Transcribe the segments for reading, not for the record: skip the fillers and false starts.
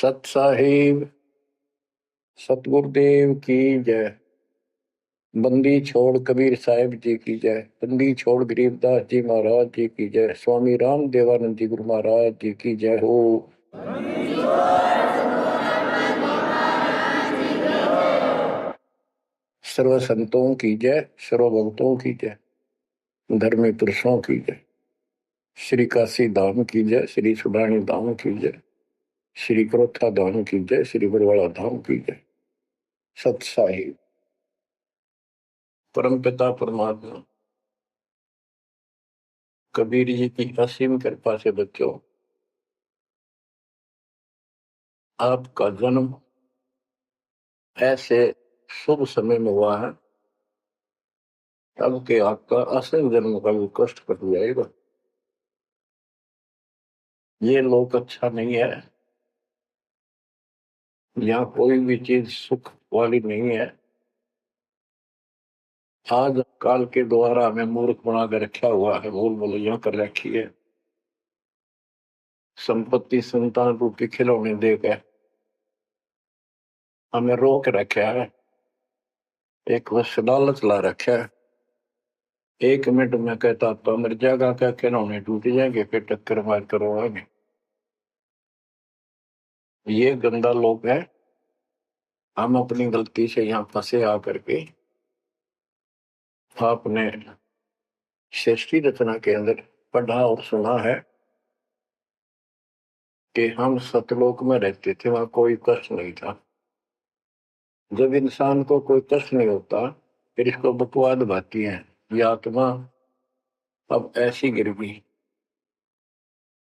सत साहिब सतगुरुदेव की जय। बंदी छोड़ कबीर साहिब जी की जय। बंदी छोड़ गरीबदास जी महाराज जी की जय। स्वामी राम देवानंद जी गुरु महाराज जी की जय हो। सर्व संतों की जय, सर्व भक्तों की जय, धर्मी पुरुषों की जय। श्री काशी धाम की जय, श्री सुडानी धाम की जय, श्री क्रोथा धाम की जय, श्री बरवाड़ा धाम की जय। सत साहिब परम पिता परमात्मा कबीर जी की असीम कृपा से बच्चों, आपका जन्म ऐसे शुभ समय में हुआ है तब के आपका असल जन्म का भी कष्ट कट जाएगा। ये लोक अच्छा नहीं है, यहाँ कोई भी चीज सुख वाली नहीं है। आज काल के द्वारा हमें मूर्ख बना कर रखा हुआ है, भूल भुलैया कर रखी है। संपत्ति संतान रूपी खिलौने देकर हमें रोक रखा है, एक बस लालच ला रखा है। 1 मिनट में कहता तो मर जाएगा, क्या खिलौने टूट जाएंगे, फिर टक्कर मार करवाएंगे। ये गंदा लोग है। हम अपनी गलती से यहाँ फंसे आकर के आपने सृष्टि रचना के अंदर पढ़ा और सुना है कि हम सतलोक में रहते थे, वहां कोई कष्ट नहीं था। जब इंसान को कोई कष्ट नहीं होता फिर इसको बकवाद भाती है, ये आत्मा अब ऐसी गिर गई।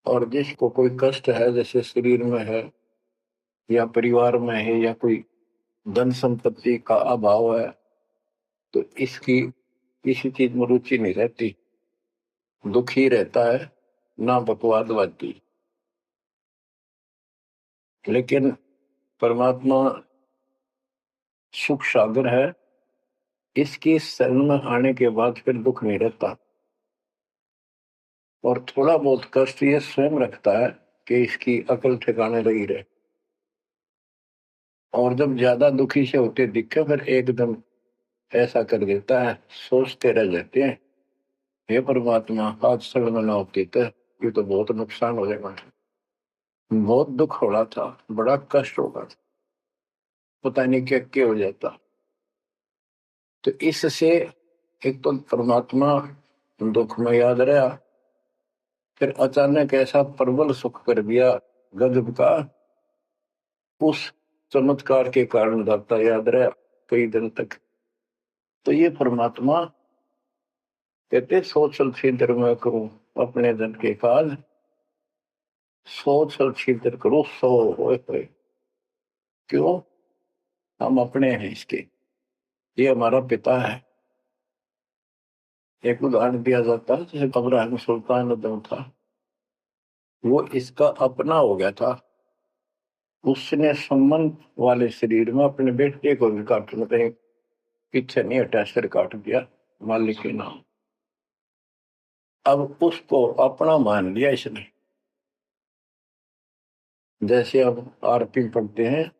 और जिसको कोई कष्ट है, जैसे शरीर में है या परिवार में है या कोई धन संपत्ति का अभाव है, तो इसकी किसी चीज में रुचि नहीं रहती, दुखी रहता है, ना बकवाद भाती। लेकिन परमात्मा सुख सागर है, इसकी शरण में आने के बाद फिर दुख नहीं रहता। और थोड़ा बहुत कष्ट ये स्वयं रखता है कि इसकी अकल ठिकाने रही रहे। और जब ज्यादा दुखी से होते दिखे फिर एकदम ऐसा कर देता है, सोचते रह जाते हैं, हे परमात्मा आज शरण न होती तो ये तो बहुत नुकसान हो जाएगा, बहुत दुख हो रहा था, बड़ा कष्ट होगा था, पता नहीं क्या हो जाता। तो इससे एक तो परमात्मा दुख में याद रहा, फिर अचानक ऐसा प्रबल सुख कर दिया गजब का, उस चमत्कार के कारण दाता याद रहा कई दिन तक। तो ये परमात्मा कहते सोचल छिद्र में करूं अपने जन के काज, सोचल छिद्र करूं सो होए। क्यों? हम अपने हैं इसके, ये हमारा पिता है। एक उदाहरण दिया जाता है, जैसे अब्राहम सुल्तान अदम था, वो इसका अपना हो गया था। उसने संबंध वाले शरीर में अपने बेटे को भी काटने पे पीछे नहीं हटा, सिर काट दिया मालिक के नाम। अब उसको अपना मान लिया इसने। जैसे अब आरती पढ़ते हैं,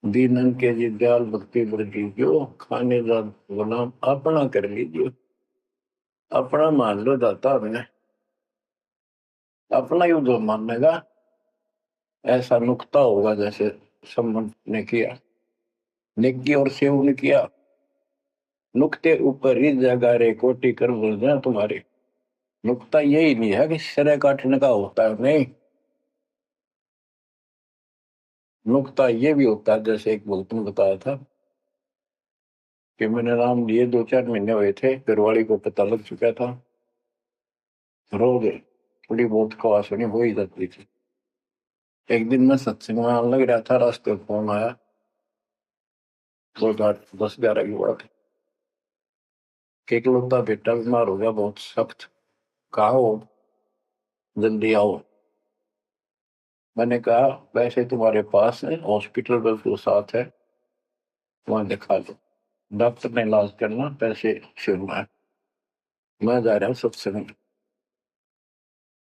दीनन के जी दयाल भक्ति वृद्धि जो खाने जा गुलाम अपना कर लीजिए। अपना मान लो दाता हमें, अपना ही जो मानेगा ऐसा नुकता होगा। जैसे संबंध ने किया, नेकी और सेव ने किया, नुकते ऊपर ही जगह रे कोटि कर बोल जाए तुम्हारे। नुकता यही नहीं है कि सिर काटने का होता है, नहीं। नुकता ये भी होता है, जैसे एक भक्त ने बताया था कि मैंने नाम लिए 2-4 महीने हुए थे, घरवाली को पता लग चुका था, रोज थोड़ी बहुत खवास होनी हो ही जाती थी। एक दिन मैं सत्संग में लग रहा था, रास्ते में फोन आया, 10-11 की बात है, कि इकलौता बेटा बीमार हो गया बहुत सख्त, कहा हो जल्दी आओ। मैंने कहा वैसे तुम्हारे पास है हॉस्पिटल बिल्कुल साथ है, वहां दिखा लो, डॉक्टर ने इलाज करना, पैसे शुरू है, मैं जा रहा हूँ सत्संग।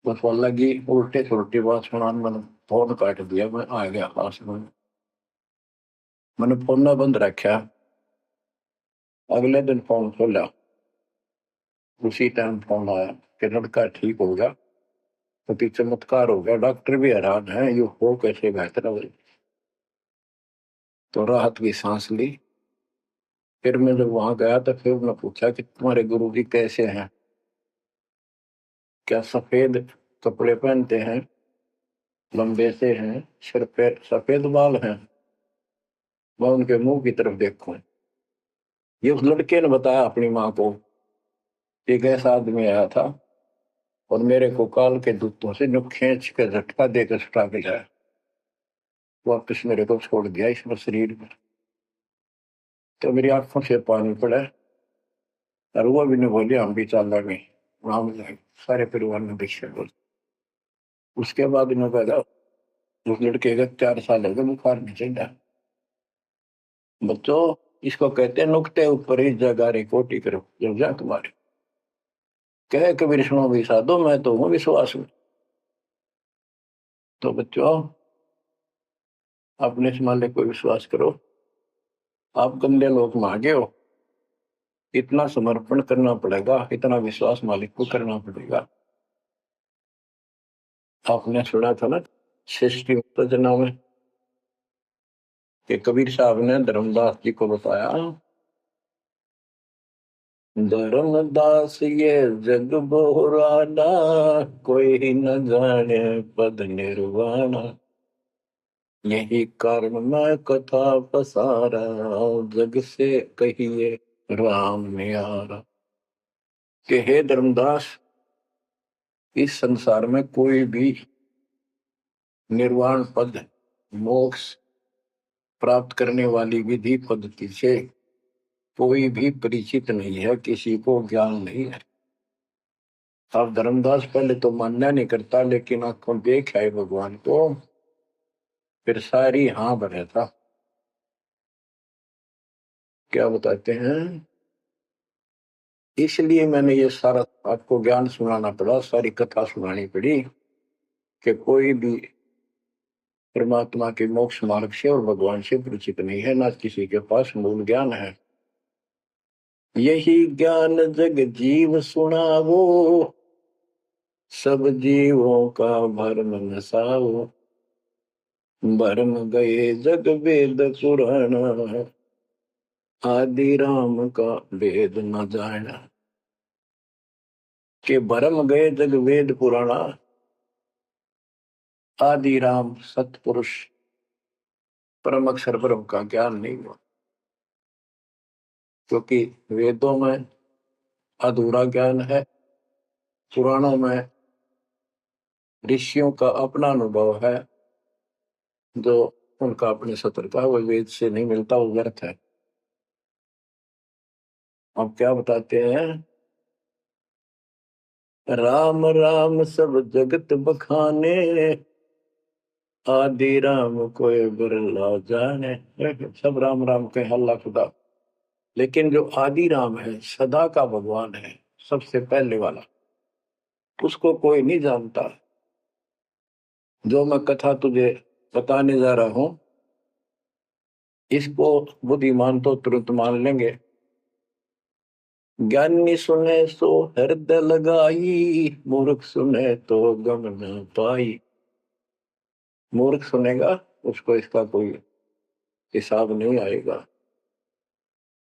बस वो लगी उल्टे सुलटी बात सुनाने, मैंने फोन काट दिया, मैं आ गया पास में। मैंने फोन ना बंद रखा, अगले दिन फोन खोला, उसी टाइम फोन आया कि लड़का ठीक हो गया, तो चमत्कार हो गया, डॉक्टर भी हैरान है, ये हो कैसे बेहतर हो। तो राहत की सांस ली। फिर मैं जब वहां गया तो फिर मैं पूछा कि तुम्हारे गुरुजी कैसे हैं, क्या सफेद कपड़े पहनते हैं, लंबे से हैं, सिर पे सफेद बाल हैं। मैं उनके मुंह की तरफ देखूं, ये उस लड़के ने बताया अपनी माँ को, एक ऐसा आदमी आया था और मेरे को काल के दूतों से जो खींच के झटका देकर छुटा के लाया, वापिस मेरे को छोड़ दिया इस शरीर में। तो मेरी आंखों से पानी पड़ा, और वो भी नहीं बोले हम भी चल रहे, वहां जाए सारे परिवार ने दीक्षा बोल। उसके बाद इन्होंने कहा उस लड़के का 4 साल हो गए, बुखार नहीं चढ़ा। बच्चों, इसको कहते हैं नुकते ऊपर ही जगह रे कोटी करो जब जा तुम्हारे, कह कबीर सुनो भी साधो, मैं तो हूँ विश्वास में। तो बच्चों, अपने इस मालिक को विश्वास करो। आप गंदे लोग मांगे हो, इतना समर्पण करना पड़ेगा, इतना विश्वास मालिक को करना पड़ेगा। आपने सुना था ना सृष्टि उत्तेजना में कि कबीर साहब ने धर्मदास जी को बताया, धर्मदास ये जग बोराना, कोई न जाने पद निर्वाणा, यही कारण मैं कथा पसारा, जग से कहिए राम न्यारा। कि हे धर्मदास, इस संसार में कोई भी निर्वाण पद, मोक्ष प्राप्त करने वाली विधि पद्धति से कोई भी परिचित नहीं है, किसी को ज्ञान नहीं है। अब धर्मदास पहले तो मानना नहीं करता, लेकिन आंखों देख आए भगवान को, फिर सारी हाँ भरे था। क्या बताते हैं, इसलिए मैंने ये सारा आपको ज्ञान सुनाना पड़ा, सारी कथा सुनानी पड़ी कि कोई भी परमात्मा के मोक्ष मार्ग से और भगवान से परिचित नहीं है, ना किसी के पास मूल ज्ञान है। यही ज्ञान जग जीव सुनावो, सब जीवों का भरम नसाओ, भरम गए जग वेद पुराण, आदि राम का वेद न जाना। के भरम गए जग वेद पुराणा, आदि राम सतपुरुष परम अक्षर ब्रह्म का ज्ञान नहीं हुआ, क्योंकि वेदों में अधूरा ज्ञान है, पुराणों में ऋषियों का अपना अनुभव है, जो उनका अपने सत्र का वो वेद से नहीं मिलता, वो व्यर्थ है। अब क्या बताते हैं, राम राम सब जगत बखाने, आदि राम कोई बिरला जाने। सब राम राम के हल्ला खुदा, लेकिन जो आदि राम है, सदा का भगवान है, सबसे पहले वाला, उसको कोई नहीं जानता। जो मैं कथा तुझे बताने जा रहा हूं, इसको बुद्धिमान तो तुरंत मान लेंगे, ज्ञानी सुने सो हृदय लगाई, मूर्ख सुने तो गम न पाई। मूर्ख सुनेगा, उसको इसका कोई हिसाब नहीं आएगा।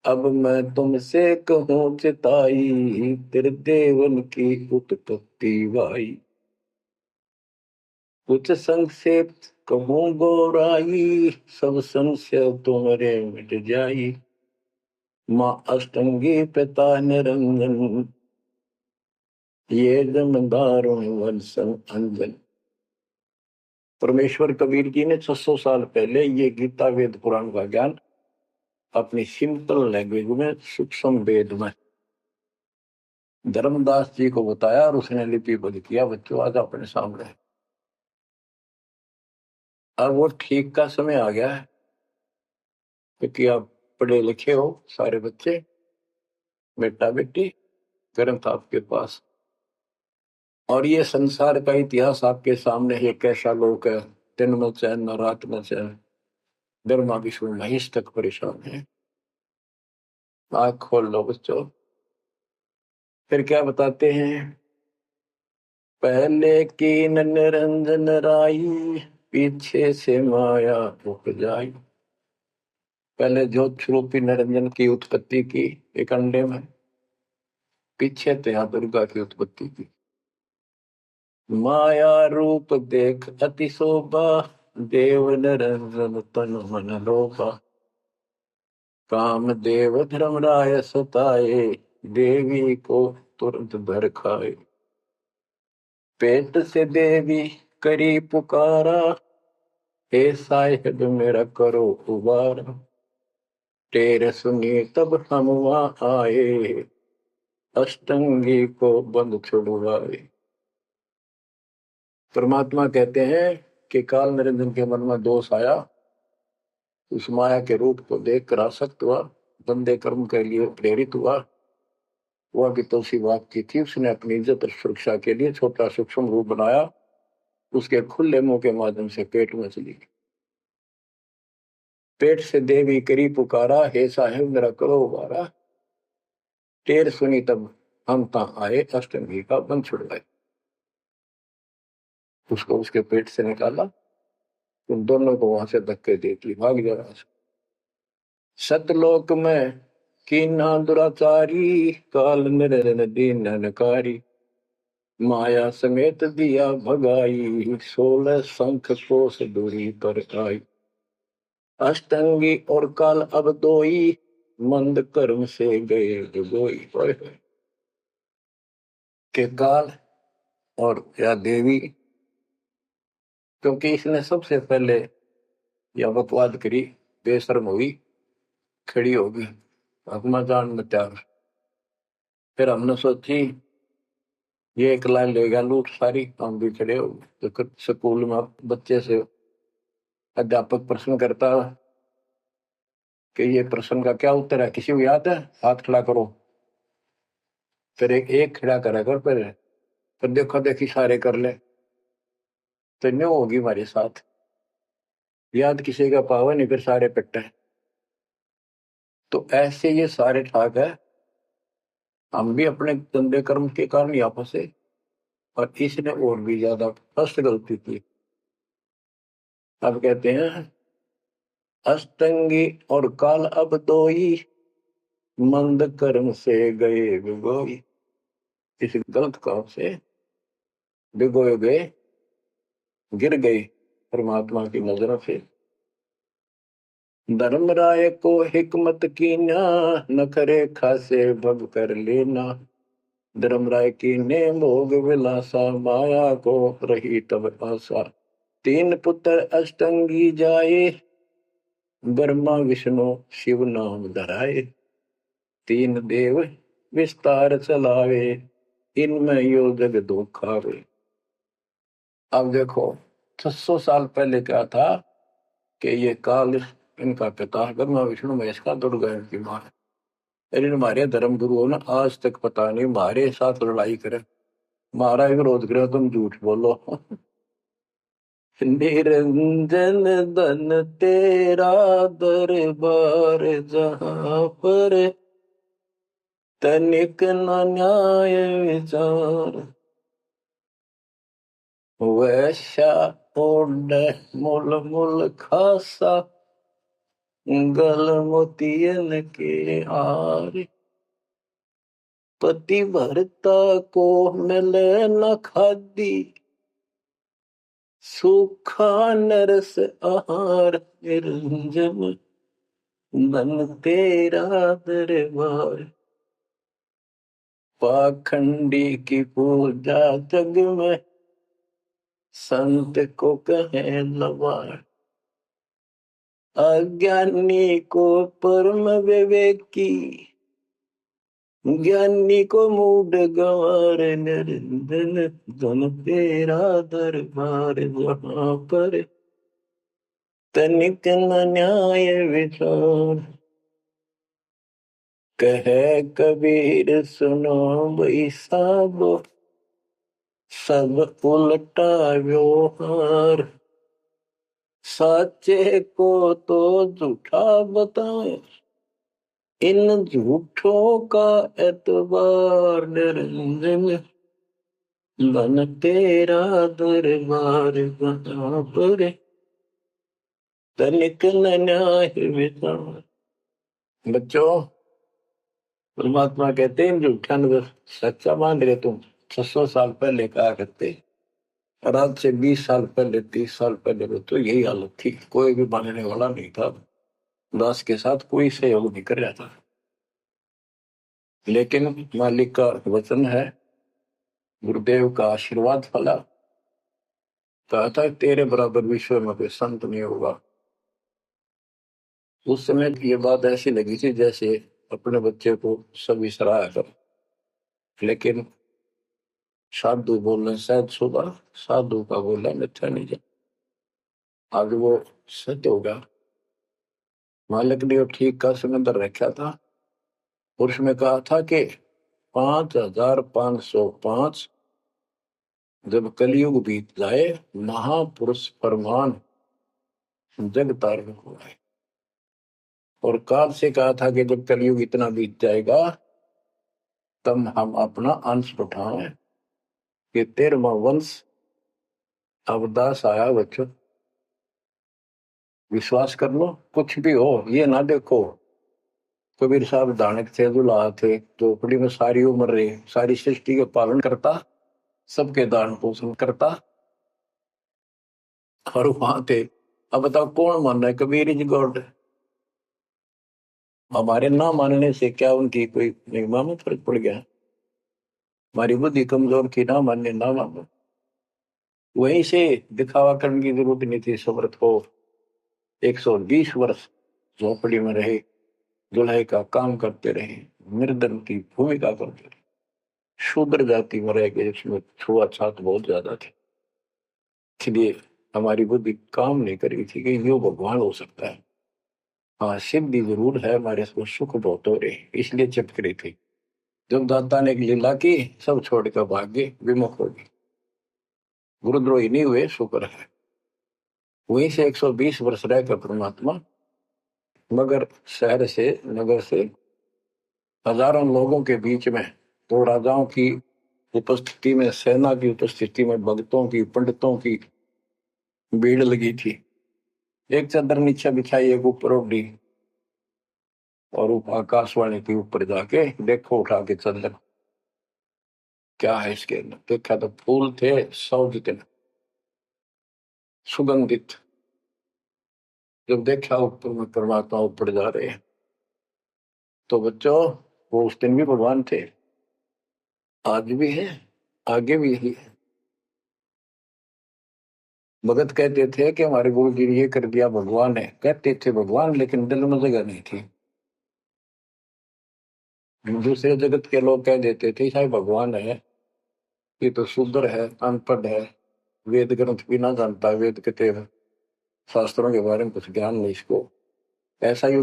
अब मैं तुमसे कहूं चिताई, तेरे देवन की उत्पत्ति वाई, कुछ संक्षेप कहूं गौराई, सब संशय तुम्हारे मिट जाई। माँ अष्टंगी पिता निरंजन, ये जमदारों वंशन अंजन। परमेश्वर कबीर जी ने 600 साल पहले ये गीता वेद पुराण का ज्ञान अपनी सिंपल लैंग्वेज में, सूक्ष्म वेद में धर्मदास जी को बताया, और उसने लिपिबद्ध किया। बच्चों, आज अपने सामने है। अब वो ठीक का समय आ गया है, क्योंकि आप पढ़े लिखे हो सारे बच्चे, बेटा बेटी, ग्रंथ आपके पास, और ये संसार का इतिहास आपके सामने है, कैसा लोक है, दिन में चैन न रात में चैन, ब्रह्मा विष्णु महेश तक परेशान है। आँख खोल लो बच्चों। फिर क्या बताते हैं, पहले कीन निरंजन राई, पीछे से माया उपजाई। पहले ज्योत स्वरूपी निरंजन की उत्पत्ति की एक अंडे में, पीछे त्या दुर्गा की उत्पत्ति की। माया रूप देख अति शोभा, देव निरंजन तन मन लोभा। काम देव धर्मराय सताए, देवी को तुरंत धर खाए। पेट से देवी करी पुकारा, हे साहिब मेरा करो उबारा। तेरे सुनी तब हम वहां आए, अष्टंगी को बंद छुड़वाए। परमात्मा कहते हैं कि काल निरंजन के मन में दोष आया, उस माया के रूप को देखकर आसक्त हुआ, बंदे कर्म के लिए प्रेरित हुआ। वह भी तो उसी बात की थी, उसने अपनी इज्जत और सुरक्षा के लिए छोटा सूक्ष्म रूप बनाया, उसके खुले मुंह के माध्यम से पेट में चली। पेट से देवी करी पुकारा, हे साहेब मेरा करो उबारा। टेर सुनी तब हम ता आए, अष्टमी का बंध छुड़वाए। उसको उसके पेट से निकाला, उन दोनों को वहां से धक्के दे दी, भाग जा। सतलोक में कीना दुराचारी, काल निरंजन दीन नकारी। माया समेत दिया भगाई, 16 शंख कोस दूरी पर आई। अष्टंगी और काल अब दोई, मंद कर्म से गए डुबोई। के काल और या देवी, क्योंकि इसने सबसे पहले यह बकवाद करी, बेशर्म हुई, खड़ी होगी अपना जान में त्याग। फिर हमने सोची ये एक लाइन लेगा लूट सारी, हम भी खड़े हो। तो स्कूल में बच्चे से अध्यापक प्रश्न करता कि ये प्रश्न का क्या उत्तर है, किसी को याद है, हाथ खड़ा करो। फिर एक खड़ा करा कर, फिर देखो देखी सारे कर ले, तो न्यू होगी हमारे साथ। याद किसी का पावा नहीं, फिर सारे पिट्टे। तो ऐसे ये सारे ठाक है, हम भी अपने गंदे कर्म के कारण यहाँ फंसे, और इसने और भी ज्यादा फर्स्ट गलती की। अब कहते हैं अष्टंगी और काल अब दोई, मंद कर्म से गए भिगोई। इस गलत काम से भिगोए गए, गिर गए परमात्मा की नजरों से। धर्मराय को हिकमत कीना, न करे खासे भग कर लेना। धर्मराय की ने भोग विलासा, माया को रही तब आशा। 3 पुत्र अष्टंगी जाए, ब्रह्मा विष्णु शिव नाम धराए। 3 देव विस्तार चलावे, इनमें यो जग दो खावे। अब देखो 600 साल पहले क्या था कि ये काल इनका पिता ब्रह्मा विष्णु महेश का दुर्गा इनकी मां है। लेकिन हमारे धर्म गुरुओं ने आज तक पता नहीं हमारे साथ लड़ाई करे, हमारा विरोध करे, तुम झूठ बोलो। निरंजन धन तेरा दरबार, जहां पर तनिक न न्याय विचार। वैश्या ओढ़ मूल मूल खासा, गल मोतियन के हार। पति भरता को मिले न खादी, सूखा नरस आहार। निरंजन धन तेरा दरबार। पाखंडी की पूजा जग में, संत को कहे लवार। अज्ञानी को परम विवेकी, ज्ञानी को मूड गंवार। निरंजन धन तेरा दरबार, जहां पर तनिक न न्याय विचार। कहे कबीर सुनो भाई साबो, सब उल्टा व्यवहार। सच्चे को तो झूठा बताए, इन झूठों का एतबार निरंजन, बन तेरा दरबार बना पर तनिक न न्याय विचार। बच्चों, परमात्मा कहते हैं झूठा नजर सच्चा मान रहे तुम। 600 साल पहले कहा करते, और आज से 20 साल पहले 30 साल पहले तो यही हालत थी, कोई भी मानने वाला नहीं था। दास के साथ कोई सहयोग नहीं कर रहा था। लेकिन मालिक का वचन है, गुरुदेव का आशीर्वाद फला, कहा था तेरे बराबर विश्व में कोई संत नहीं होगा। उस समय ये बात ऐसी लगी थी जैसे अपने बच्चे को सभी सराहा कर। लेकिन साधु बोलने शायद सुबह, साधु का बोला मिथ्या नहीं जा। आज वो सत्य होगा। मालिक ने ठीक का सिकंदर रखा था, और उसमें कहा था कि 5505 जब कलयुग बीत जाए, महापुरुष फरमान जग तारण हो जाए। और काल से कहा था कि जब कलयुग इतना बीत जाएगा, तब हम अपना अंश उठाएं कि 13वां वंश अवदास आया। बच्चों, विश्वास कर लो, कुछ भी हो ये ना देखो। कबीर साहब दानक थे, दुल्हा थे, झोपड़ी में सारी उम्र रहे, सारी सृष्टि का पालन करता, सबके दान पोषण करता, और वहां थे। अब बताओ कौन मान रहा है कबीर इज गॉड? हमारे ना मानने से क्या उनकी कोई महिमा में फर्क पड़ गया? हमारी बुद्धि कमजोर की, ना मानने ना मानो। वहीं से दिखावा करने की जरूरत नहीं थी। समर्थ को 120 वर्ष झोपड़ी में रहे, दुल्हे का काम करते रहे, निर्धन की भूमिका करते रहे, शूद्र जाति में रह गए, इसमें छुआछूत बहुत ज्यादा थी। इसलिए हमारी बुद्धि काम नहीं कर रही थी कि यो भगवान हो सकता है। हाँ, सिद्धि जरूर है, हमारे को सुख बहुत हो रहे, इसलिए चिपक रही थी। जब दाता ने एक लीला की, सब छोड़कर भाग गए, विमुख हो गए, गुरुद्रोही नहीं हुए, शुक्र है। वहीं से 120 वर्ष रहकर परमात्मा मगर शहर से, नगर से, हजारों लोगों के बीच में, तो राजाओं की उपस्थिति में, सेना की उपस्थिति में, भक्तों की, पंडितों की भीड़ लगी थी। एक चादर नीचे बिछाई, एक ऊपर ओढ़ी, और आकाशवाणी के ऊपर जाके देखो उठा के चादर, क्या है इसके अंदर? देखा तो फूल थे 100 जितने, सुगंधित। जब देखा ऊपर में परमात्मा ऊपर जा रहे हैं, तो बच्चों वो उस दिन भी भगवान थे, आज भी है, आगे भी यही है। भगत कहते थे कि हमारे गुरु जी ने ये कर दिया, भगवान है। कहते थे भगवान, लेकिन दिल में जगह नहीं थी। दूसरे जगत के लोग कह देते थे शायद भगवान है, ये तो शूद्र है, अनपढ़ है, वेद ग्रंथ भी ना जानता, वेद के शास्त्रों के बारे में कुछ ज्ञान नहीं इसको, ऐसा ही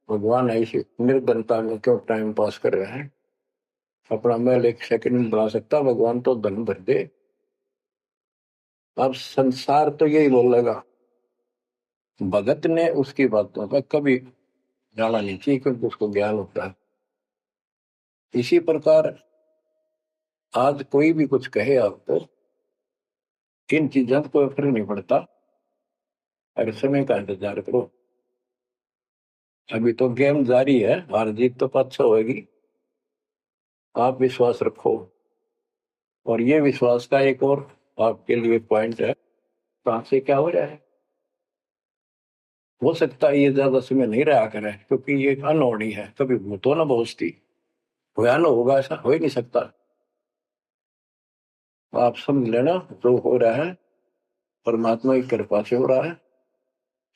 भगवान है। इसी निर्धनता में क्यों टाइम पास कर रहे हैं? अपना महल एक सेकंड में बना सकता भगवान, तो धन भर दे। अब संसार तो यही बोलेगा। भगत ने उसकी बातों पर कभी जाना नहीं चाहिए, क्योंकि उसको ज्ञान होता है। इसी प्रकार आज कोई भी कुछ कहे आपको, इन चीजों को कोई फर्क नहीं पड़ता। अरे समय का इंतजार करो, अभी तो गेम जारी है, हार जीत तो पाछा होगी। आप विश्वास रखो। और ये विश्वास का एक और आपके लिए पॉइंट है, कहां से क्या हो रहा है। हो सकता है ये ज्यादा समय नहीं रहा करे, क्योंकि ये अनहोनी है, कभी भूतो ना बहुस्ती, भयान होगा ऐसा हो ही नहीं सकता। आप समझ लेना, जो हो रहा है परमात्मा की कृपा से हो रहा है,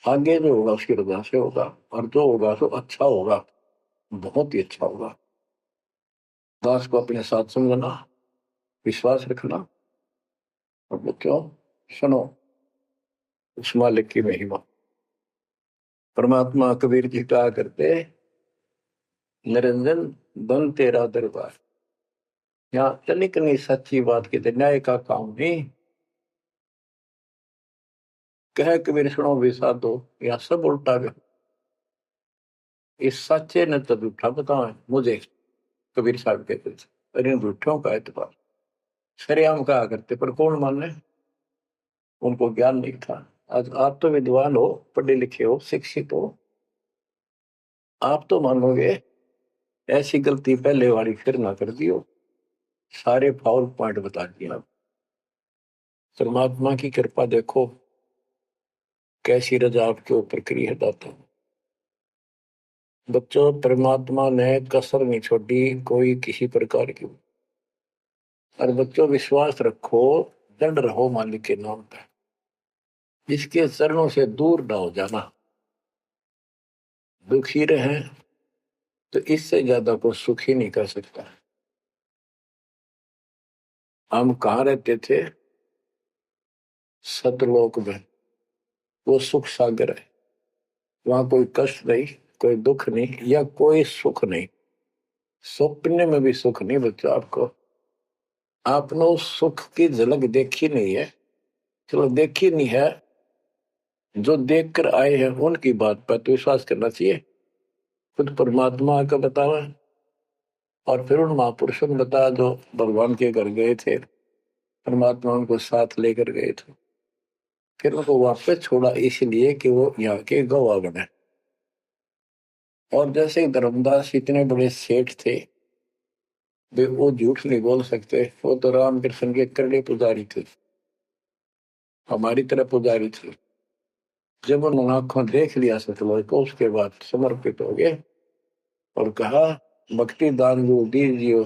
आगे जो होगा उसकी रजा से होगा, और जो होगा तो अच्छा होगा, बहुत ही अच्छा होगा। दास को अपने साथ समझना, विश्वास रखना, और बच्चों सुनो उस मालिक की महिमा। परमात्मा कबीर जी कहा करते, निरंजन बन तेरा दरबार। यहाँ तनिक नहीं, सच्ची बात की न्याय का काम नहीं, कह कबीर सुनो विसा दो, या सब उल्टा गया। इस सच्चे ने तो झूठा बताओ मुझे, कबीर साहब कहते थे, अरे झूठों का एतबार सरेआम कहा करते, पर कौन माने, उनको ज्ञान नहीं था। आज आप तो विद्वान हो, पढ़े लिखे हो, शिक्षित हो, आप तो मानोगे ऐसी गलती पहले वाली फिर ना कर दियो। सारे फाउल पॉइंट बता दिए आप। परमात्मा की कृपा देखो कैसी रजा आपके ऊपर करी है दाता। बच्चों, परमात्मा ने कसर नहीं छोड़ी कोई किसी प्रकार की। और बच्चों विश्वास रखो, दंड रहो मालिक के नाम पे, इसके चरणों से दूर ना हो जाना। दुखी रहे तो इससे ज्यादा कोई सुखी नहीं कर सकता। हम कहाँ रहते थे? सतलोक में। वो सुख सागर है, वहां कोई कष्ट नहीं, कोई दुख नहीं, या कोई सुख नहीं। स्वप्न में भी सुख नहीं बच्चों आपको। आपने उस सुख की झलक देखी नहीं है, चलो देखी नहीं है, जो देख कर आए हैं उनकी बात पर तो विश्वास करना चाहिए। खुद परमात्मा का बतावा, और फिर उन महापुरुषों ने बताया जो भगवान के घर गए थे, परमात्मा उनको साथ लेकर गए थे, फिर उनको वापस छोड़ा इसलिए कि वो यहाँ के गवाह बने। और जैसे धर्मदास इतने बड़े सेठ थे, वे वो झूठ नहीं बोल सकते, वो तो रामकृष्ण के करड़े पुजारी थे, हमारी तरह पुजारी थे। जब उन्होंने आंखों देख लिया सतलोक को, उसके बाद समर्पित हो गए और कहा, भक्ति दान जो दीजियो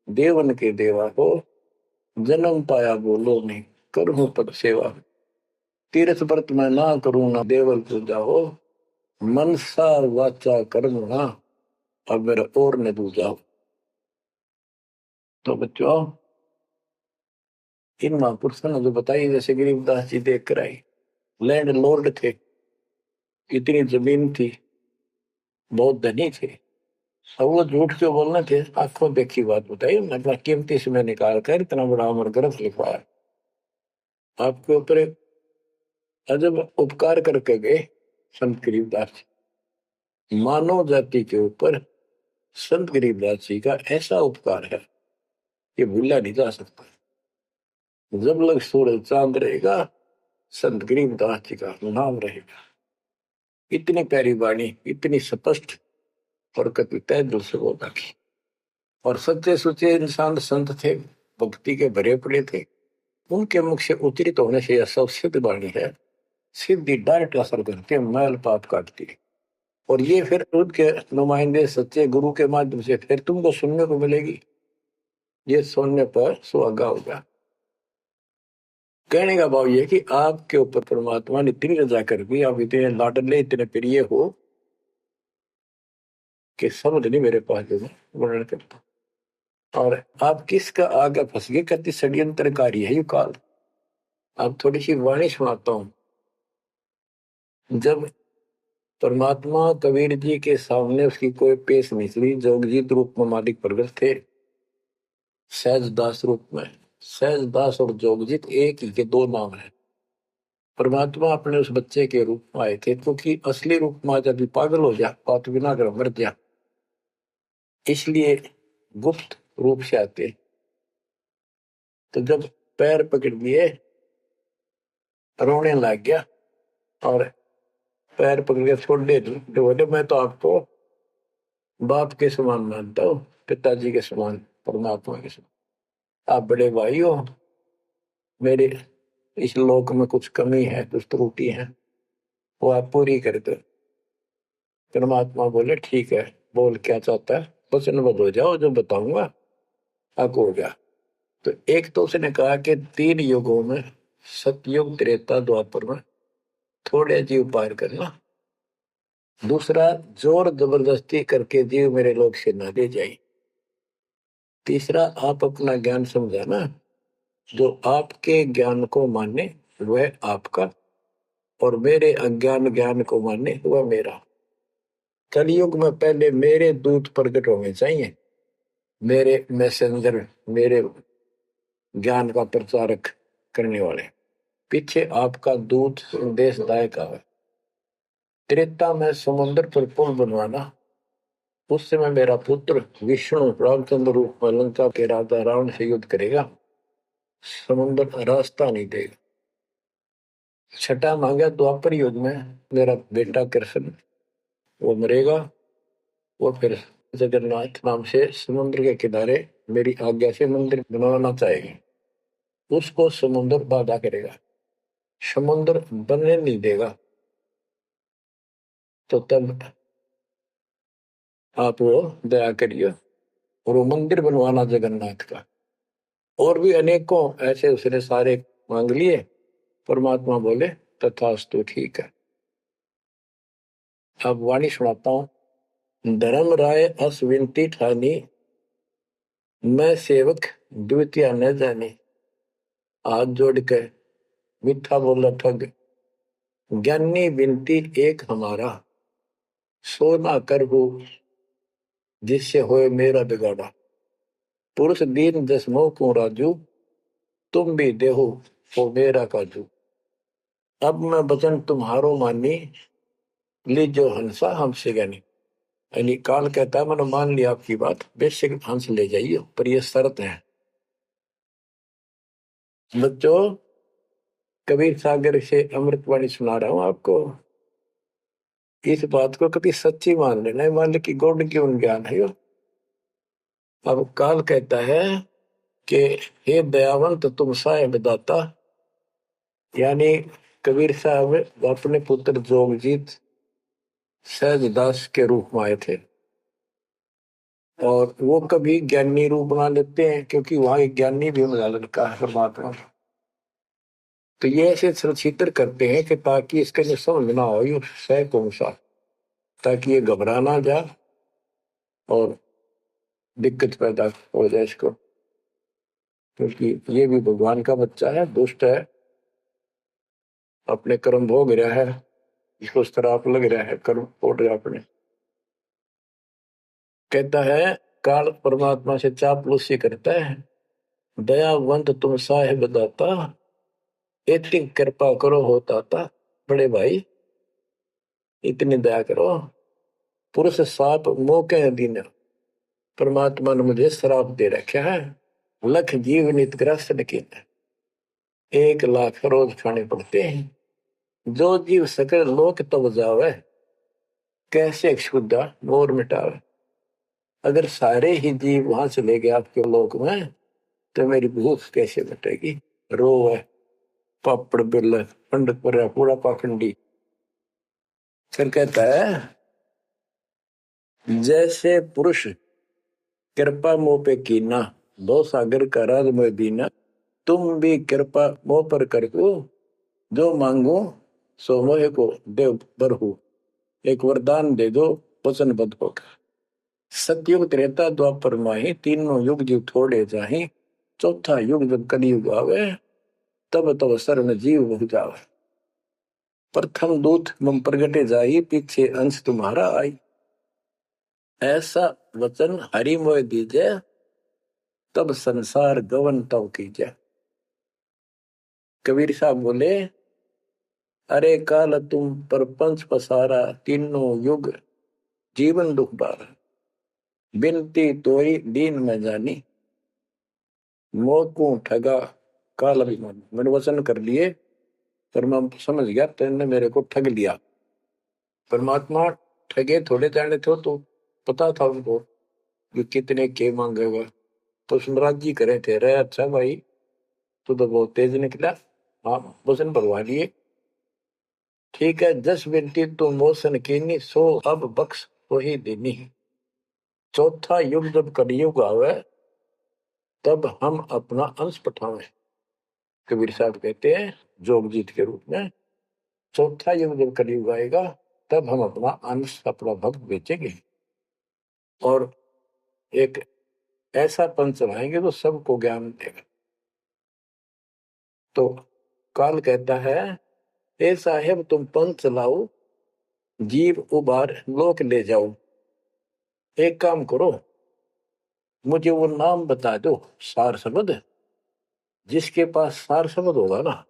देवन के देवा को, जन्म पाया बोलो नहीं करूं पद सेवा। तीर्थ व्रत में ना करूं ना देवल पूजा हो, मनसा वाचा कर्म ना अब मेरा और न दूजा हो। तो बच्चों, इन महापुरुषों ने जो बताई, जैसे गरीबदास जी देख कर आई, लैंड लॉर्ड थे, इतनी जमीन थी, बहुत धनी थे, अब वो झूठ क्यों बोलने थे? आंखों देखी बात बताई, मतलब कीमती समय निकाल कर इतना बड़ा अमर ग्रंथ लिखवाया। आपके ऊपर एक अजब उपकार करके गए संत गरीबदास जी। मानव जाति के ऊपर संत गरीबदास जी का ऐसा उपकार है कि भूला नहीं जा सकता। जब लग सूरज चांद रहेगा, संत गरीबदास जी का नाम रहेगा। इतनी प्यारी वाणी, इतनी स्पष्ट, और कभी तय दिल से बोला की। और सच्चे सुचे इंसान संत थे, भक्ति के भरे पड़े थे, उनके मुख से उच्चरित होने से यह सब सिद्ध वाणी है, सिद्धि डायरेक्ट असर करती है, मैल पाप काटती है। और ये फिर उनके नुमाइंदे सच्चे गुरु के माध्यम से फिर तुमको सुनने को मिलेगी। ये सुनने पर सुहागा होगा। कहने का भाव ये कि आपके ऊपर परमात्मा ने इतनी रजा कर दी, आप इतने लाडले, इतने प्रिय हो कि समझ नहीं मेरे पास जो वर्णन करता। और आप किसका आगे फंस गए? कहती षड्यंत्रकारी है ये काल। आप थोड़ी सी वाणी सुनाता हूं। जब परमात्मा कबीर जी के सामने उसकी कोई पेश नहीं चली, जोगजीत रूप में मालिक प्रगट थे, सहज दास रूप में। सहज दास और जोगजीत एक ही के दो नाम है। परमात्मा अपने उस बच्चे के रूप में आए थे, क्योंकि असली रूप में जब पागल हो जा, पात बिना कर मर जा, इसलिए गुप्त रूप से आते। तो जब पैर पकड़ लिए, रोने लग गया और पैर पकड़ के छोड़ दे, बोले मैं तो आपको बाप के समान मानता हूँ, पिताजी के समान, परमात्मा के समान। आप बड़े भाई हो, मेरे इस लोक में कुछ कमी है, कुछ त्रुटि है, वो आप पूरी कर दो। परमात्मा बोले ठीक है, बोल क्या चाहता है, वचनबद्ध हो जाओ, जो बताऊंगा हक हो गया। तो एक तो उसने कहा कि 3 युगों में, सतयुग, त्रेता, द्वापर में थोड़े जीव पार करना। दूसरा, जोर जबरदस्ती करके जीव मेरे लोग से न ले जाए। तीसरा, आप अपना ज्ञान समझाना, जो आपके ज्ञान को माने वह आपका, और मेरे अज्ञान ज्ञान को माने वह मेरा। कलयुग में पहले मेरे दूत प्रकट होने चाहिए, मेरे मैसेंजर, मेरे ज्ञान का प्रचारक करने वाले। पीछे आपका दूत संदेशदायक आवे। त्रेता में समुद्र पर पुल बनवाना। उस समय मेरा पुत्र विष्णु रामचंद्र रूप में लंका के राजा रावण से युद्ध करेगा। समुद्र रास्ता नहीं देगा। छठा मांगा द्वापर युग में मेरा बेटा कृष्ण वो मरेगा। वो फिर जगन्नाथ नाम से समुद्र के किनारे मेरी आज्ञा से मंदिर बनवाना चाहेगी। उसको समुद्र बाधा करेगा, समुद्र बनने नहीं देगा। तो तब आप वो दया करिए और वो मंदिर बनवाना जगन्नाथ का। और भी अनेकों ऐसे उसने सारे मांग लिए। परमात्मा बोले तथास्तु, ठीक है। अब वाणी सुनाता हूं। धर्म राय अस विनती ठानी, मैं सेवक द्वितीय न जानी। हाथ जोड़ के मीठा बोला ठग, ज्ञानी विनती एक हमारा। सो ना कर हो जिससे होए मेरा बिगाड़ा। पुरुष दीन दस मोह को राजू, तुम भी देहो वो मेरा काजू। अब मैं वचन तुम्हारो मानी, लीजो हंसा हमसे ज्ञानी। यानी काल कहता है मैंने मान लिया आपकी बात, बेशक हंस ले जाइए, पर यह शर्त है। बच्चों, कबीर सागर से अमृतवाणी सुना रहा हूं आपको। इस बात को कभी सच्ची मान लेना, मान ले कि गौड़ क्यों ज्ञान है। अब काल कहता है कि हे दयावंत तुम साहेब दाता, यानी कबीर साहब अपने पुत्र जोगजीत सहजदास के रूप में आए थे। और वो कभी ज्ञानी रूप बना लेते हैं क्योंकि वहां एक ज्ञानी भी बना लड़का है परमात्मा। तो ये ऐसे छीतर करते हैं कि ताकि इसका जो समझ ना हो, सह कौन सा, ताकि ये घबरा ना जाए और दिक्कत पैदा हो जाए इसको। क्योंकि ये भी भगवान का बच्चा है, दुष्ट है, अपने कर्म भोग रहा है, इसको श्राप लग रहा है, कर्म फोड़ रहा अपने। कहता है काल परमात्मा से चापलूसी करता है, दयावंत तुम साहेब दाता, इतनी कृपा करो होता था बड़े भाई, इतनी दया करो। पुरुष साप मोह के अधीन, परमात्मा ने मुझे श्राप दे रखा है। लख जीव नित ग्रस्त लेकिन 1,00,000 रोज खाने पड़ते हैं। जो जीव सकल लोक तब जावे, कैसे क्षुदा मोर मिटावे। अगर सारे ही जीव वहां चले गए आपके लोक में, तो मेरी भूख कैसे मिटेगी। रो है पापड़ बिल पंडित पर पूरा पाखंडी। फिर कहता है जैसे पुरुष कृपा मोह पे कीना, दो सागर का राज में दीना। तुम भी कृपा मोह पर कर दो, जो मांगो सो मोह को देव बरहु। एक वरदान दे दो वचनबद्ध होकर। सतयुग त्रेता द्वापर माही, तीनों युग जीव थोड़े जाही। चौथा युग जब कलयुग आवे, तब तब शरण जीव हो जावे। प्रथम दूत मम प्रगटे जाई, पीछे अंश तुम्हारा आई। ऐसा वचन हरि मोह दीजे, तब संसार गवन तव कीजे। कबीर साहब बोले अरे काल तुम परपंच पसारा, तीनों युग जीवन दुख बारा। बिनती तोरी दीन में जानी, मोह को ठगा काल अभिमानी। मैंने वचन कर लिए पर मैं समझ गया तेने मेरे को ठग लिया। परमात्मा ठगे थोड़े जाने थे, तो पता था उनको कि कितने के मांगेगा। तो सुनराज जी करे थे, रे अच्छा भाई तू तो बहुत तेज निकला, हाँ वचन भरवा लिए। ठीक है, 10 बिनती तू मोसन कीनी, सो अब बख्श वही देनी। चौथा युग जब कलयुग आवे, तब हम अपना अंश पठावे। कबीर साहब कहते हैं जोगजीत के रूप में, चौथा युग जब कलयुग आएगा, तब हम अपना अंश अपना भक्त बेचेंगे और एक ऐसा पंथ चलाएंगे तो सबको ज्ञान देगा। तो काल कहता है ए साहेब तुम पंथ चलाओ, जीव उबार लोक ले जाओ। एक काम करो, मुझे वो नाम बता दो सार शब्द, जिसके पास सार शब्द होगा ना,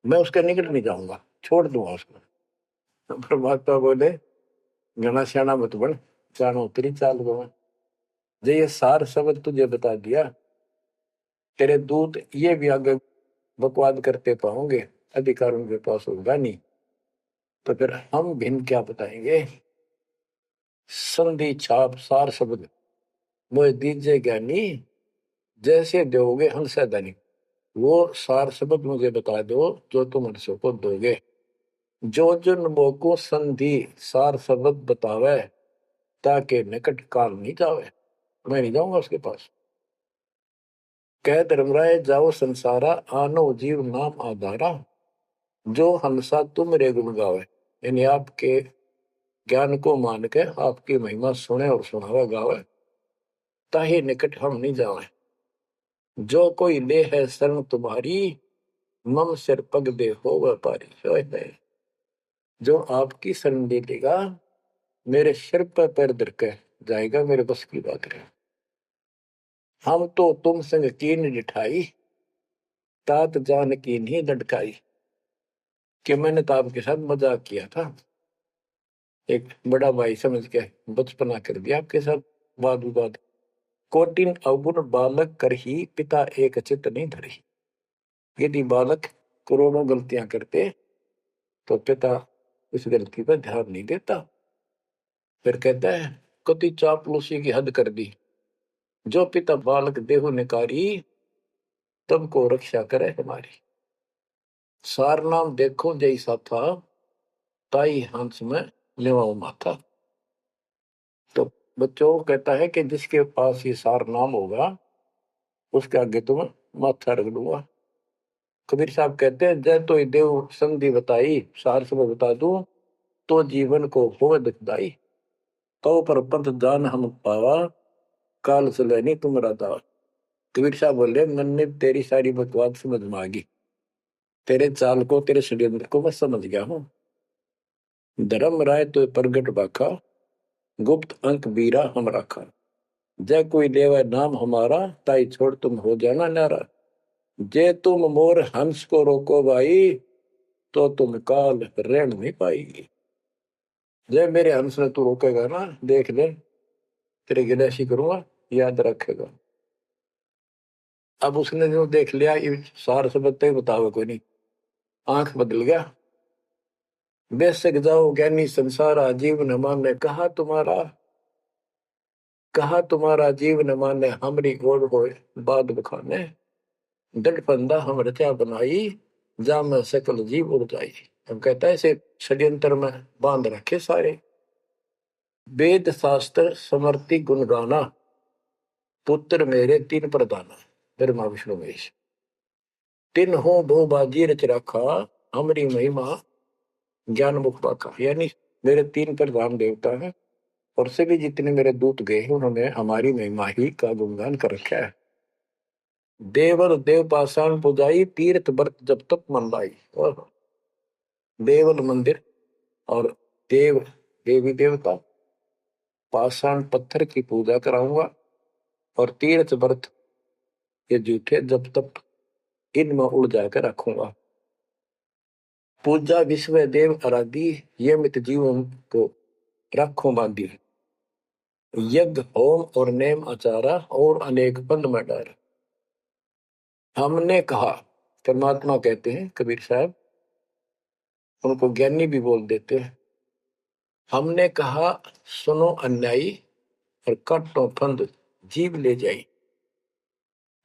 मैं उसके निकट नहीं जाऊंगा, छोड़ दूंगा उसको। तो परमात्मा बोले घना श्याणा मत बन, जानो तेरी चाल को मैं। जो ये सार शब्द तुझे बता दिया, तेरे दूत ये भी आगे बकवाद करते पाओगे, अधिकार उनके पास होगा नहीं। तो फिर हम भिन्न क्या बताएंगे? संधि छाप सार शब्द मोह दीजिए ज्ञानी, जैसे दोगे हंसा धनी। वो सार शब्द मुझे बता दो जो तुम हंसों को दोगे। जो जन मोको संधि सार शब्द बतावे, ताके निकट काल नहीं जावे। मैं नहीं जाऊंगा उसके पास। कह धर्मराय जाओ संसारा, आनो जीव नाम आधारा। जो हंसा तुम रे गुण गावे, यानी आपके ज्ञान को मान के आपकी महिमा सुने और सुनावे गावे, ताही निकट हम नहीं जावे। जो कोई ले है शरण तुम्हारी, मम सिर पग दे हो व्यापारी। जो आपकी शरण ले लेगा, मेरे सिर पर पैर धर के जाएगा, मेरे बस की बात है। हम तो तुम संग कीन जिठाई, तात जान की नहीं लटकाई। कि मैंने तो आपके साथ मजाक किया था, एक बड़ा भाई समझ के बचपना कर दिया आपके साथ, वाद विवाद। कोटिन अवगुण बालक कर ही, पिता एक चित नहीं धरी। यदि बालक करोड़ों गलतियां करते तो पिता उस गलती पर ध्यान नहीं देता। फिर कहता है कति चापलूसी की हद कर दी, जो पिता बालक देहु निकारी, तब को रक्षा करे हमारी। सार नाम देखो जैसा था, ताई हंस में लेवा माथा। तो बच्चों कहता है कि जिसके पास ये सार नाम होगा, उसके आगे तुम माथा रख दूंगा। कबीर साहब कहते हैं जय तो देव संधि बताई, सार सब बता दूं, तो जीवन को हो दुखदाई। तो पर पंथ जान हम पावा, काल चले नहीं तुम्हारा दावा। कबीर साहब बोले मन ने तेरी सारी बकवास समझ में आ गई, तेरे चाल को तेरे षड्यंत्र को मैं समझ गया हूँ। धर्म राय तो प्रगट बाखा, गुप्त अंक बीरा हम रखा। जय कोई लेवा नाम हमारा, ताई छोड़ तुम हो जाना नारा। जे तुम मोर हंस को रोको भाई, तो तुम काल रेण नहीं पाएगी। जय मेरे हंस ने तू रोकेगा ना, देख ले तेरे गिलासी करूंगा, याद रखेगा। अब उसने जो देख लिया, ये सार शब्द तो बताओ कोई नहीं, आंख बदल गया। बेशक जाओ ज्ञानी संसारा, जीव न माने कहा तुम्हारा जीव न माने, हमरी गोड़ होए बाद बखाने। दृढ़ फंदा हम रचा बनाई, जा में सकल जीव उड़ जाई। हम कहता है इसे षड्यंत्र में बांध रखे सारे। वेद शास्त्र समर्ति गुण गाना, पुत्र मेरे तीन प्रधाना। ब्रह्मा विष्णु महेश तीन हो भो बाजी रच रखा, हमारी महिमा ज्ञान मुख पाका। यानी मेरे तीन प्रधान देवता हैं, और से भी जितने मेरे दूत गए हैं, उन्होंने हमारी महिमा ही का गुणगान कर रखा है। देवल देव पाषाण पुजाई, तीर्थ व्रत जब तक मन लाई। और देवल मंदिर और देव देवी देवता, पाषाण पत्थर की पूजा कराऊंगा, और तीर्थ व्रत ये जूठे जब तक इनमें उड़ जाकर रखूंगा। पूजा विश्व देव आराधी, ये मित जीवन को रखो बांधी। यज्ञ होम और नेम आचारा, और अनेक पंथ में डर। हमने कहा, परमात्मा कहते हैं कबीर साहब, उनको ज्ञानी भी बोल देते हैं। हमने कहा सुनो अन्यायी, और काटो फंद जीव ले जाई।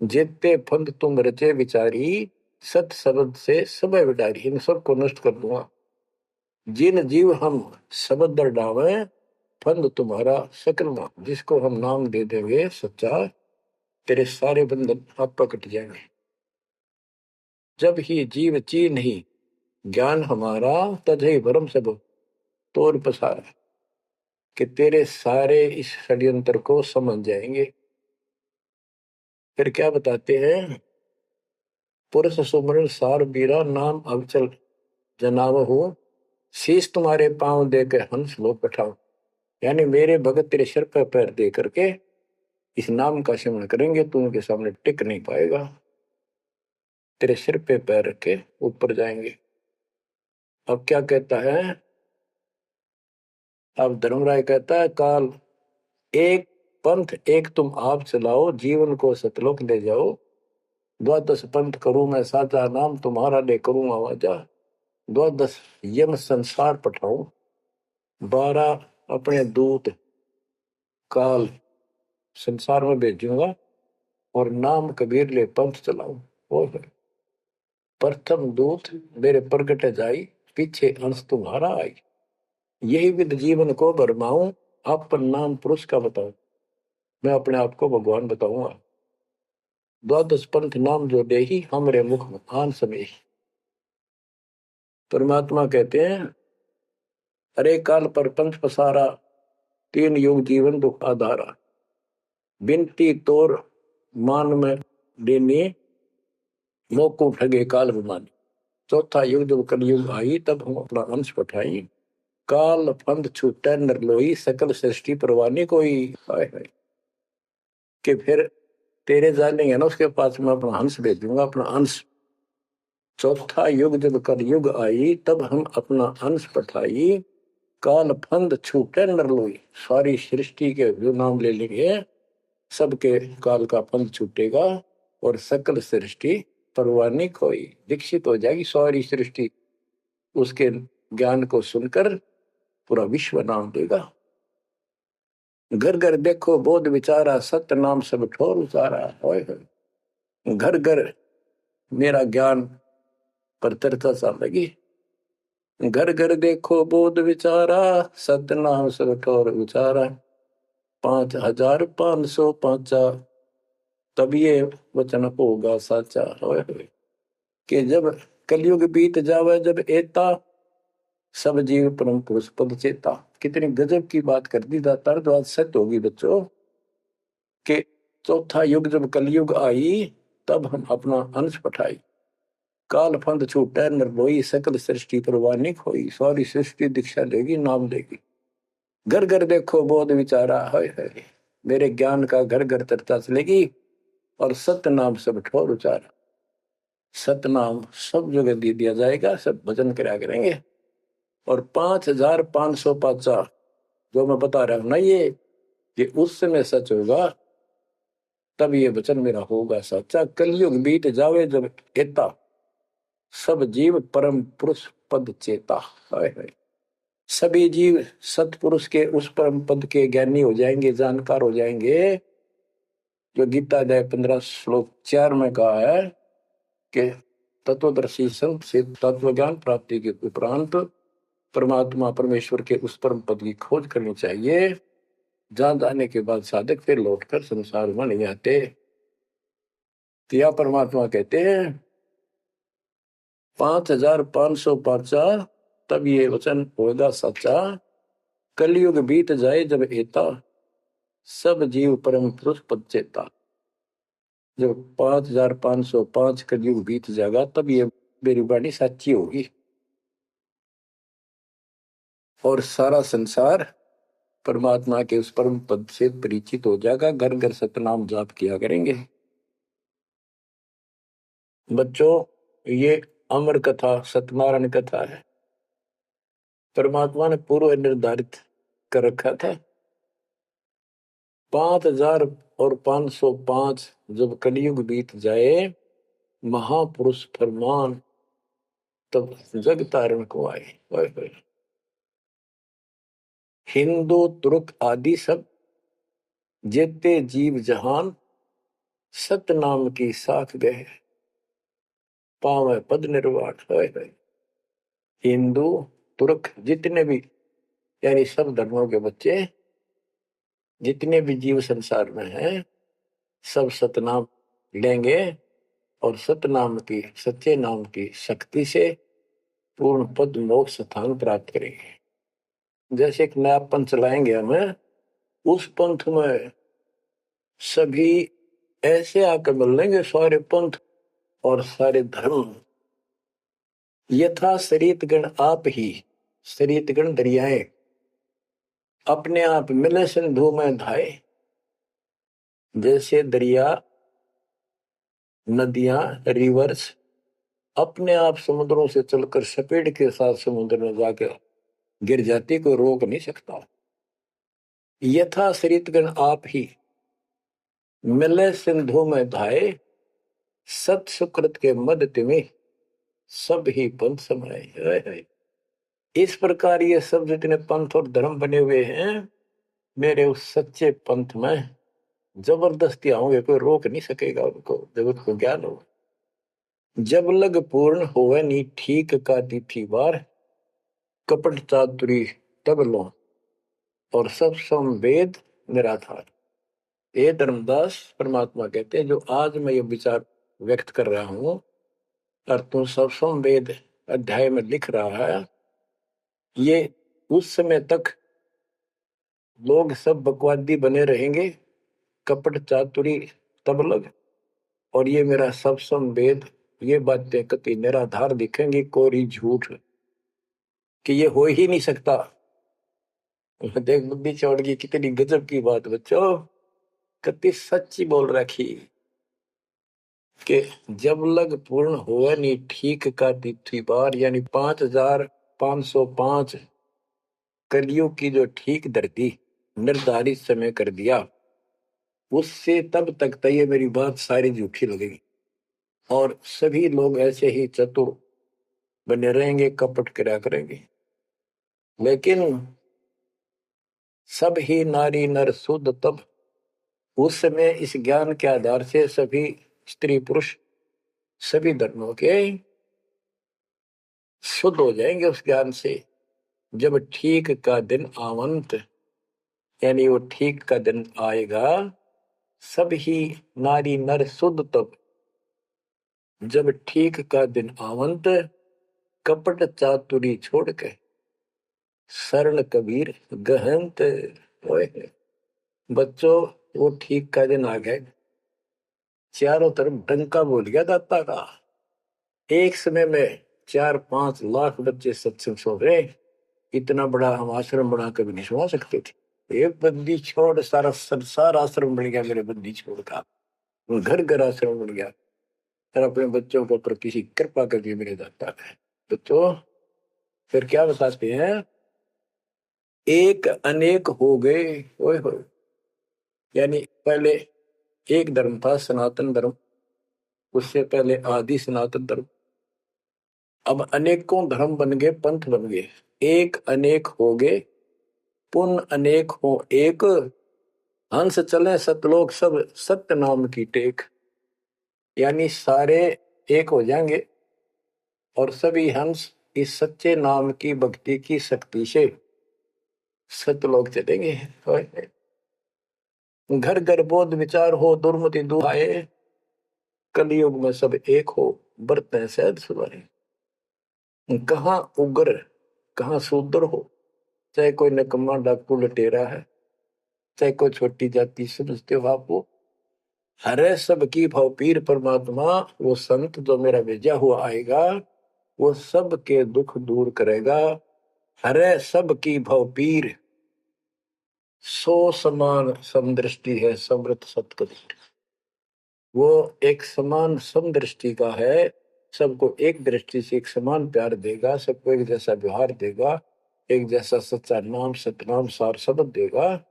जेते फंद तुम रचे विचारी, सत शब्द से सब विडारी। इन सबको नष्ट कर दूंगा। जिन जीव हम शब्द डावे, फंद तुम्हारा सकल नाम। जिसको हम नाम दे देंगे सच्चा, तेरे सारे बंधन आप पर कट जाएंगे। जब ही जीव ची नहीं ज्ञान हमारा, तजहि भरम सब तोर पसारा। कि तेरे सारे इस षड्यंत्र को समझ जाएंगे। फिर क्या बताते हैं? पुरुष सुमरण सार बीरा, नाम अवचल जनाव हो। शीश तुम्हारे पांव दे के हंस लो बैठाओ। यानी मेरे भगत तेरे सिर पर पैर दे करके इस नाम का सिमरण करेंगे, तू उनके सामने टिक नहीं पाएगा। तेरे सिर पे पैर रख के ऊपर जाएंगे। अब क्या कहता है, अब धर्मराय कहता है, काल एक पंथ एक तुम आप चलाओ, जीवन को सतलोक ले जाओ। द्वादश पंथ करूं मैं साचा, नाम तुम्हारा ले करूं आवाजा। द्वादश यम संसार पठाऊं, 12 अपने दूत काल संसार में भेजूंगा, और नाम कबीर ले पंथ चलाऊं। और प्रथम दूत मेरे प्रगट जाई, पीछे अंश तुम्हारा आई। यही विध जीवन को भरमाऊं, अपन नाम पुरुष का बताऊं। मैं अपने आप को भगवान बताऊंगा। द्वादश पंथ नाम जो दे ही, हमरे मुख में आन समय। परमात्मा कहते हैं, अरे काल पर पंथ पसारा, 3 युग जीवन दुख आधारा। बिनती तोर मान में देनी, मोको ठगे काल विमानी। चौथा युग जब कलयुग आई, तब हम अपना अंश पठाई। काल फंद छूटे नरलोई, सकल सृष्टि परवानी कोई। हाय हाय, कि फिर तेरे जानेंगे ना उसके पास मैं अपना हंस भेजूंगा, अपना अंश। चौथा युग जब कलयुग आई, तब हम अपना अंश पठाई। काल फंद छूटे नरलोई, सारी सृष्टि के जो नाम ले लेंगे सबके काल का फंद छूटेगा, और सकल सृष्टि परवानी खोई, दीक्षित हो जाएगी सारी सृष्टि। उसके ज्ञान को सुनकर पूरा विश्व नाम देगा। घर घर देखो बोध विचारा, सत्य नाम सब ठोर उचारा। होय होय, घर घर मेरा ज्ञान पर चर्चा चल लगी। घर घर देखो बोध विचारा, सत्य नाम सब ठोर उचारा। 5505 तब ये वचन होगा साचा। होय होय, कि जब कलयुग बीत जावे, जब एता सब जीव परम पुरुष पद चेता। कितनी गजब की बात कर दी दातार, जो आज सत्य होगी बच्चों। कि चौथा युग जब कलयुग आई, तब हम अपना अंश पठाई। काल फंद छूटे निर्भोई, सकल सृष्टि परवानी खोई। सारी सृष्टि दीक्षा लेगी, नाम देगी। घर घर देखो बोध विचारा। है मेरे ज्ञान का घर घर चर्चा चलेगी, और सत्य नाम सब ठोर उचारा। सत्य नाम सब जगह दे दिया जाएगा, सब भजन करा करेंगे। और 5505 जो मैं बता रहा हूं ना, ये उस समय सच होगा, तब ये वचन मेरा होगा सच्चा। कलयुग बीत जावे जब एता, सब जीव परम पुरुष पद चेता। हाय हाय, सभी जीव सतपुरुष के उस परम पद के ज्ञानी हो जाएंगे, जानकार हो जाएंगे। जो गीता अध्याय 15 श्लोक 4 में कहा है कि तत्वदर्शी संत से तत्व ज्ञान प्राप्ति के उपरांत परमात्मा परमेश्वर के उस परम पद की खोज करनी चाहिए, जहां जाने के बाद साधक फिर लौटकर संसार में नहीं आते। तो यह परमात्मा कहते हैं 5505, तब ये वचन होगा सच्चा। कलयुग बीत जाए जब एता, सब जीव परम पुरुष पद चेता। जब 5505 कलयुग बीत जाएगा, तब ये मेरी वाणी सच्ची होगी, और सारा संसार परमात्मा के उस परम पद से परिचित हो जाएगा। घर घर सतनाम जाप किया करेंगे। बच्चों, ये अमर कथा सत्यनारायण कथा है। परमात्मा ने पूर्व निर्धारित कर रखा था। 5505 जब कलयुग बीत जाए, महापुरुष फरमान तब जग तारण को आए। हिंदू तुर्क आदि सब जेते जीव जहान, सतनाम की साख गए, पावे पद निर्वाण। हिंदू तुर्क जितने भी, यानी सब धर्मों के बच्चे, जितने भी जीव संसार में हैं, सब सतनाम लेंगे, और सतनाम की, सच्चे नाम की शक्ति से पूर्ण पद मोक्ष स्थान प्राप्त करेंगे। जैसे एक नया पंथ चलाएंगे हमें, उस पंथ में सभी ऐसे आकर मिल लेंगे, सारे पंथ और सारे धर्म। यथा शरीत गण आप ही, शरीत गण दरियाएं अपने आप मिले सिंधु में धाए। जैसे दरिया, नदियां, रिवर्स अपने आप समुद्रों से चलकर सपेट के साथ समुद्र में जाकर गिर जाती, कोई रोक नहीं सकता। यथा सरितगण आप ही मिले सिंधु में धाये, सत सुकृत के मद तिमि सब ही पंथ समाये। हाय हाय। इस प्रकार ये सब जितने पंथ और धर्म बने हुए हैं, मेरे उस सच्चे पंथ में जबरदस्ती आओगे, कोई रोक नहीं सकेगा उनको, जगत को ज्ञान हो। जब लग पूर्ण होवे नी ठीक का तिथि बार, कपट चातुरी तब लो और सब संवेद निराधार। ये धर्मदास परमात्मा कहते हैं, जो आज मैं ये विचार व्यक्त कर रहा हूं और तुम सब संवेद अध्याय में लिख रहा है, ये उस समय तक लोग सब बकवादी बने रहेंगे, कपट चातुरी तबलग, और ये मेरा सब संवेद, ये बातें कति निराधार दिखेंगी, कोरी झूठ, कि ये हो ही नहीं सकता। देख बुद्धि चौड़ की कितनी गजब की बात बच्चों, कति सच्ची बोल रखी कि जब लग पूर्ण हुआ नहीं ठीक का तिथि बार, यानी 5505 कलियुग की जो ठीक धरती निर्धारित समय कर दिया, उससे तब तक तो ये मेरी बात सारी झूठी लगेगी और सभी लोग ऐसे ही चतुर बने रहेंगे, कपट करा करेंगे। लेकिन सब ही नारी नर शुद्ध तब, उस समय इस ज्ञान के आधार से सभी स्त्री पुरुष सभी धर्मों के शुद्ध हो जाएंगे उस ज्ञान से। जब ठीक का दिन आवंत, यानी वो ठीक का दिन आएगा, सब ही नारी नर शुद्ध तब, जब ठीक का दिन आवंत, कपट चातुरी छोड़ के शरण कबीर गहंत। बच्चों, वो ठीक का दिन आ गए, चारों तरफ डंका बोल गया दाता का। एक समय में 4-5 लाख बच्चे सत्संग सुन रहे, इतना बड़ा हम आश्रम बना कभी नहीं सुना सकते थे। एक बंदी छोड़ सारा संसार आश्रम बन गया, मेरे बंदी छोड़ का घर घर आश्रम बन गया, और अपने बच्चों के ऊपर किसी कृपा कर दी मेरे दाता ने। बच्चों फिर क्या बताते हैं, एक अनेक हो गए। ओए होए, यानी पहले एक धर्म था सनातन धर्म, उससे पहले आदि सनातन धर्म, अब अनेकों धर्म बन गए, पंथ बन गए। एक अनेक हो गए, पुन अनेक हो एक, हंस चले सतलोक सब सत्य नाम की टेक। यानी सारे एक हो जाएंगे और सभी हंस इस सच्चे नाम की भक्ति की शक्ति से सतलोक चलेंगे। घर घर बोध विचार हो, दुर्मति दुहाए, कलयुग में सब एक हो, बरतें सहज सुधारे। कहाँ उग्र कहाँ शूद्र हो, चाहे कोई नकम्मा डाकू लटेरा है, चाहे कोई छोटी जाति समझते हो आप, वो हरे सबकी भाव पीर परमात्मा, वो संत जो मेरा भेजा हुआ आएगा, वो सबके दुख दूर करेगा। हरे सबकी भाव पीर, सो समान समदृष्टि है समृत सतकबीर। वो एक समान समदृष्टि का है, सबको एक दृष्टि से एक समान प्यार देगा, सबको एक जैसा व्यवहार देगा, एक जैसा सच्चा नाम सतनाम सार शब्द देगा।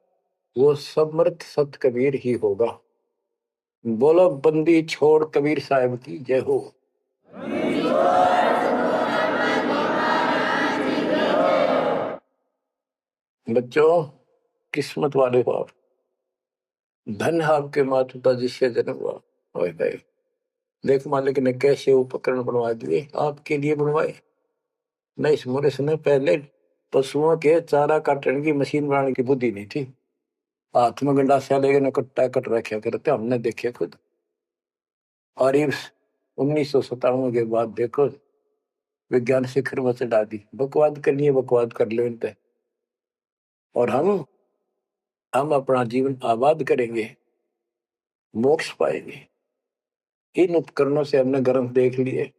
वो समर्थ सत कबीर ही होगा। बोलो बंदी छोड़ कबीर साहब की जय हो। बच्चों, किस्मत वाले हो आप, धन आपके माता पिता जिससे जन्म हुआ। ओए भाई, देख मालिक ने कैसे उपकरण बनवा दिए, आपके लिए बनवाए। नहीं, इस मुरे ने पहले पशुओं के चारा काटने की मशीन बनाने की बुद्धि नहीं थी। हाथ में गंडासा लेके न कट्टा कट रखा करते, हमने देखे खुद। और ये 1997 के बाद देखो विज्ञान शिखर में चढ़ा दी, बकवाद करनी है बकवाद कर लो इन पे, और हम अपना जीवन आबाद करेंगे, मोक्ष पाएंगे। इन उपकरणों से हमने गर्म देख लिए,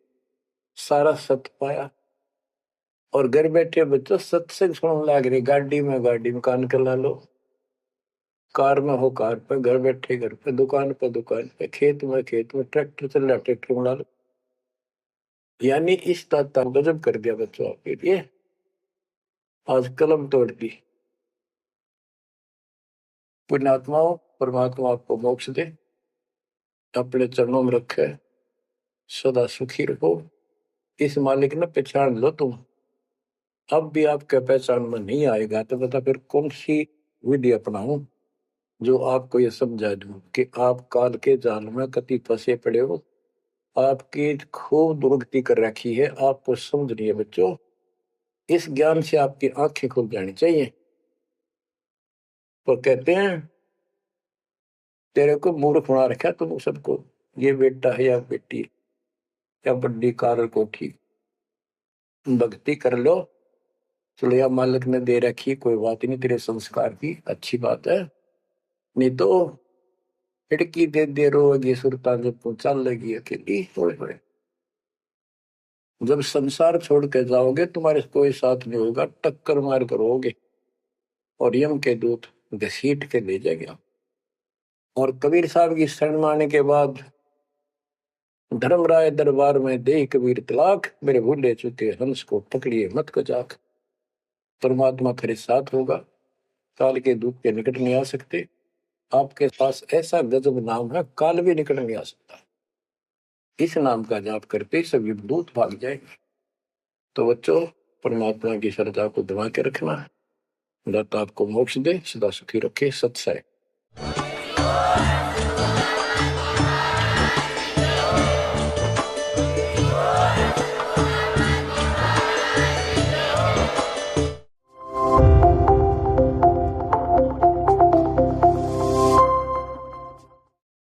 सारा सत्य पाया, और घर बैठे बच्चों सत्संग सुनने लग रही। गाड़ी में कान कर ला लो, कार में हो कार पे, घर बैठे घर पे, दुकान पे दुकान पे, खेत में ट्रैक्टर चल रहा ट्रैक्टर में ला लो। यानी इस दाता गजब कर दिया बच्चों आपके लिए, आज कलम तोड़ दी। पुण्यात्माओं, परमात्मा आपको मोक्ष दे, अपने चरणों में रखे, सदा सुखी रहो। इस मालिक ने पहचान लो तुम। अब भी आपके पहचान में नहीं आएगा तो बता फिर कौन सी विधि अपनाऊं जो आपको ये समझा दूं कि आप काल के जाल में कति फंसे पड़े हो। आपकी खूब दुर्गति कर रखी है, आपको समझ रही है बच्चों। इस ज्ञान से आपकी आंखें खुल जानी चाहिए। तो कहते हैं तेरे को मूर्ख बना रखा तुम सबको, ये बेटा है या बेटी या बड़ी कार कोठी, भक्ति कर लो। चलो या मालिक ने दे रखी, कोई बात नहीं, तेरे संस्कार की अच्छी बात है। नहीं तो खिड़की दे दे रोगी सुरता जब तू चल लगी अकेली थोड़े थोड़े। जब संसार छोड़ के जाओगे तुम्हारे कोई साथ नहीं होगा, टक्कर मार कर रहोगे और यम के दूत घसीट के ले जाएगा। और कबीर साहब की शरण आने के बाद धर्मराय दरबार में दे कबीर तलाक, मेरे भूले चुके हंस को पकड़िए मत को जाक। परमात्मा खरे साथ होगा, काल के दूत के निकट नहीं आ सकते। आपके पास ऐसा गजब नाम है, काल भी निकट नहीं आ सकता। इस नाम का जाप करते सभी दूत भाग जाएंगे। तो बच्चों, परमात्मा की श्रद्धा को दबा के रखना है। दाता आपको मोक्ष दे, सदा सुखी रखे। सत्सय।